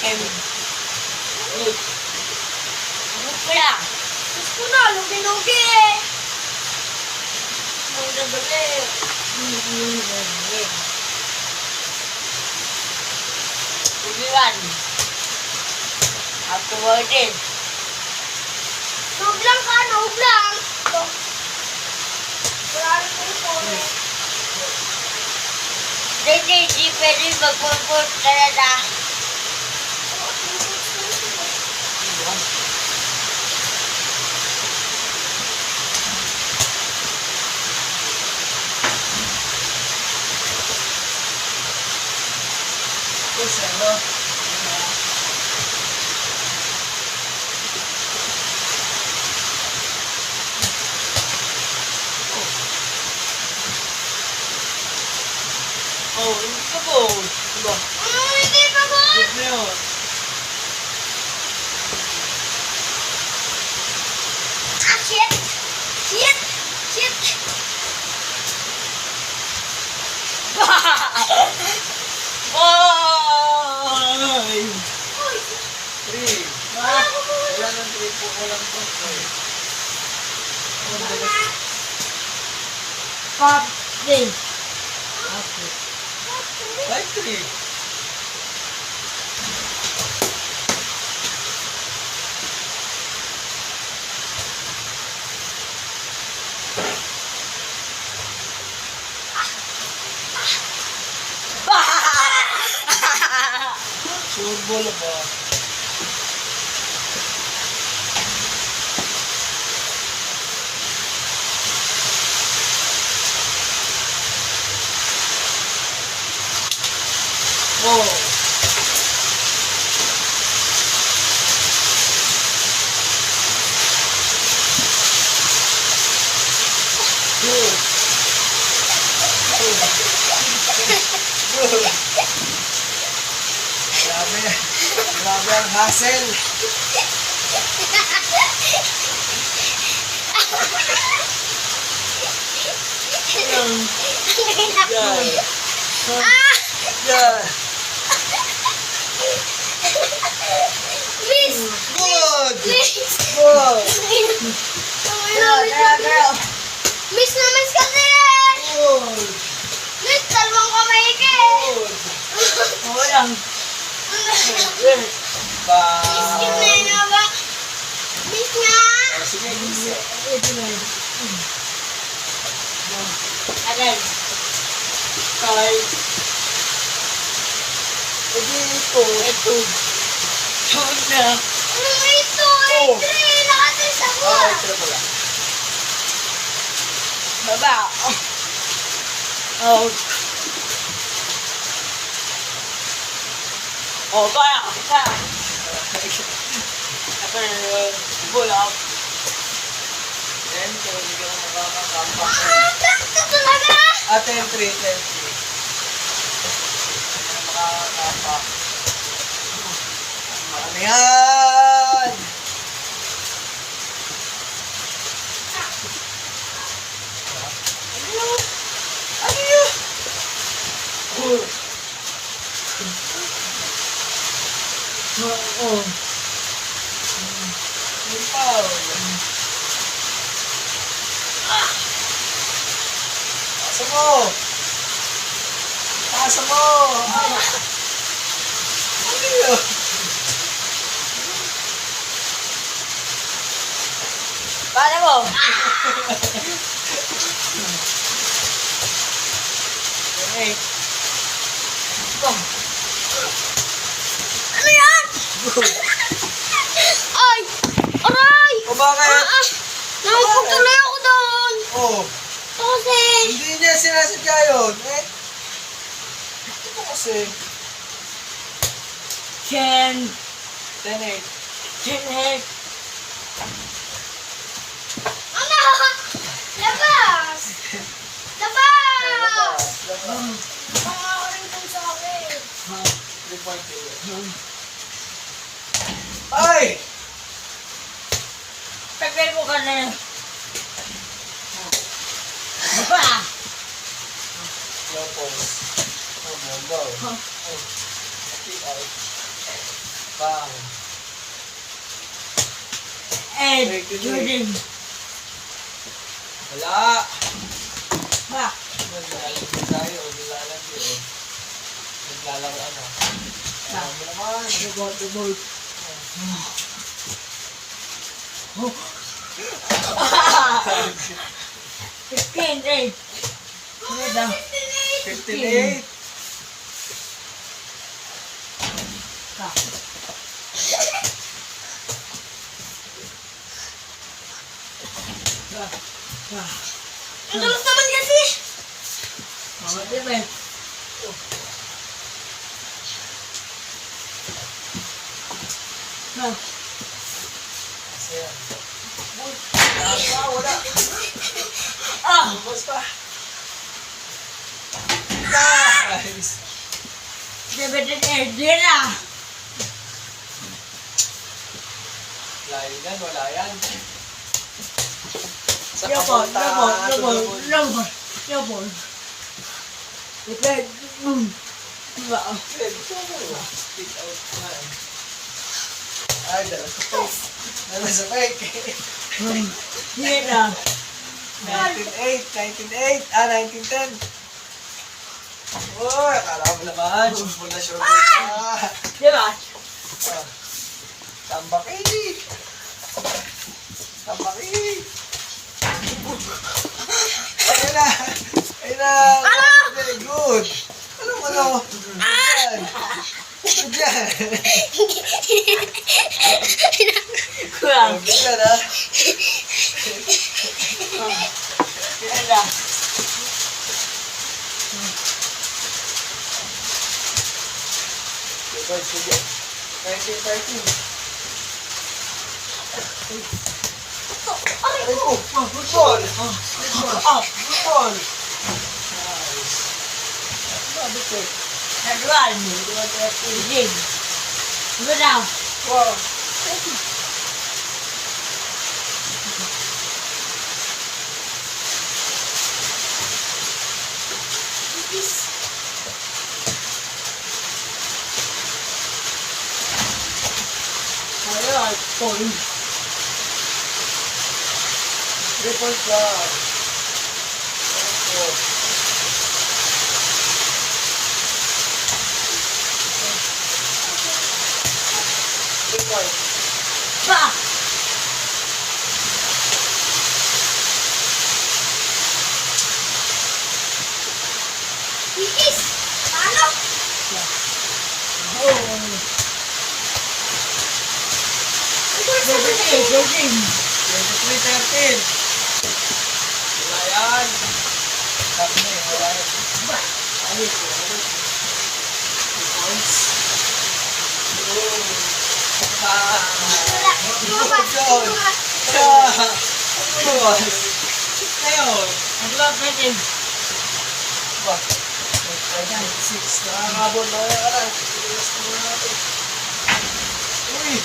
M. Kaya, Gusto na, lugi-lugi eh. ang gagawin. Uliwan. Ako ba din? Huwag lang ka, huwag lang. Ito. Wala rin ko ito eh. Hindi pwede magpuput ka na na. Oh, hindi ka po. Diba? Hindi pa ba? Good na yun. Ah, shit! Shit! Shit! Ay! Uy! 3. Wala ko po. Wala nang 3 po. Walang po. Papi. 5-3. Surbol ba? Oh. Good. Good. Grabe ang hassle. Yan. Yan. Miss! Good. Miss! Good. Girl. Miss na miss kasi! Good. Miss, dalawang kamay ka eh! Good. Oo lang. Miss ka na ba? Miss nga! Sige, isa. Ayan. Call. Ito. Ito. Yun na. Ano ito? Oh. Entry! Nakatis ako! Ah, ito pala. Baba. Oh. Oh, kaya. Kaya. Ako na pull up. Then, kung hindi ka makakakampak. Ah, sakto talaga! Ah, 10-3. Makakakampak. Ano yan? Ano yun? Oo. Yung foul. Pasa mo! Pasa mo! Ay! Ano yun? Paano mo? Okay. Come. Ano yan? Ay! Aray! O bakit? Nakapag tuloy ako doon! Oh, Kasi... hindi niya sinasadya yun. Eh, ito po kasi. 10. 10-8. 10. Ano? Labas! Labas! Baka ako rin kung sa akin. 3.2. Ay! Tagay mo ka na. Diba? Low post. Oh, bomba. Oh. Kick out. Bang. And Thank you, Jordan. Wala. Ha. Naglalagay tayo. Naglalagay eh. Naglalaro ano. Alam mo naman. The boat. Oh. 15, 8. Ano daw? 58. Ha. Ha. Ha. Ang dulas naman kasi. Mga diba? Ha. Kasi yan. Wala. Ah! Basta. Nice. 17, 8. Di na. Layo yan, wala yan. Sa Yabon, papunta, yabon. tulungan. Ito, diba? Eh, gusto mo. Speak out na eh. Ay, dala sa fake. Dala sa fake. Di na. 1908, 1910. Uy, akala mo naman, sure na ka. Diba? Ah, Tambaki. Tambaki. Ayun na. Ayun na. Very good. Ano? Yan. Yan. Kulang. Yan ha. Yan na. Sige. 13. Aray ko. Good ball. Good ball. Nice. Sabi ko. Naduan mo. Diba? Diba na? Wow. Ayun, point. Triple shot. Triple. Pa! Itis. Ano? Oh. 17. 23-13. Wala yan. Sabi na eh, wala yan. Ayos. 2 points. Oh. Wala. Lumabas. Lumabas. Lumabas. Ngayon. Naduan natin. Ba? 6. Nakakabon na yan ka na. Ilas mo na natin. Uy!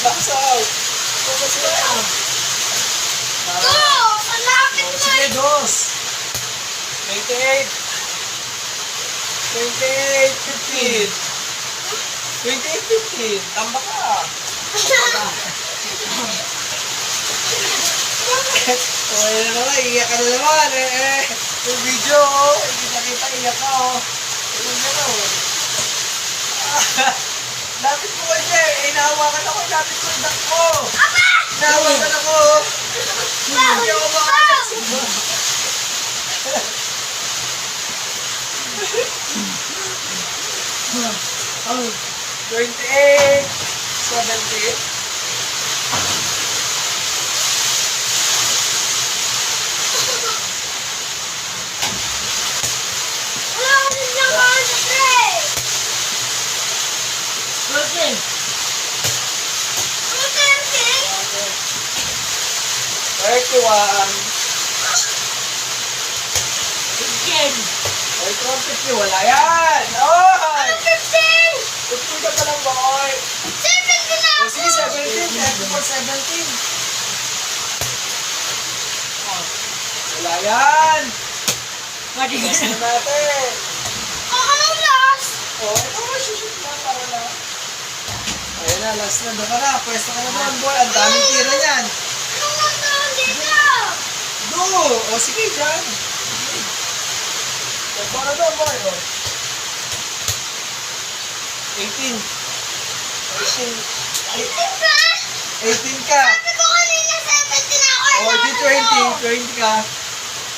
Box out! Focus na yan. Go! Malapit na. Sige, dos. 28. 28-15. 28-15. Tamba ka. Okay na naman, iiyak ka na naman. Yung video, hindi nakita, iiyak ka. Yung gano'n. Lapit mo kasi, inahawakan ako, lapit ko yung duck ko. Inahawakan ako. Hindi ako makakas. 28-17. Wala ko din naman sa tray. 13. Ano testing? 31. 15. Ay, trumpet niyo, wala yan! Oy! Ano testing? Tutulog ka pa lang ba, oy? 17 na O ako. sige, 17. 30 for 17. Oh, wala Ayan! Matigas Last na. na natin. Anong last? Oh, ito mo, shoot na para lang. Ayan na, last na. Doon ka na. Pwesto ka na doon, boy. Ang daming tira niyan. Anong nandun dito? Do! O, sige, dyan. Pwesto ka na doon, boy. O. 18. 18 ka? 18 ka. Sabi ko kanina 17 ako. O, di 20. 20 ka.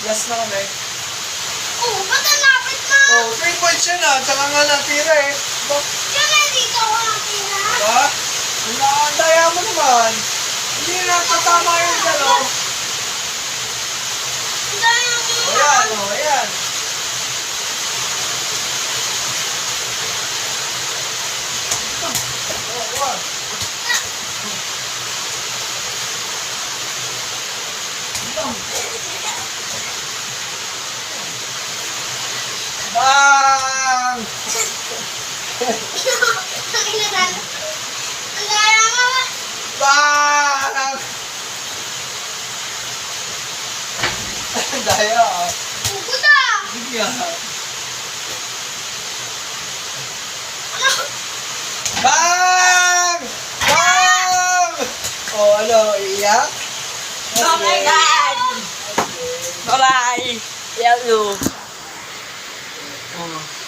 Last na kami. Oh, ba't ang lapit na? O, 3 points yun ah. Tsaka nga natira eh. Diba? Yan na dito ako natira. Diba? Ang daya mo naman. Hindi na patama yung dalo. Ang dami ng O mga. yan, o yan. O, one. Bang! Ang inadalo. Ang daya nga ba? Bang! Ang daya ah. Pugod ah. Sige ah. Bang! Bang! O ano, iiyak? Oh my God! Okay. Bye-bye! Love you. Oh.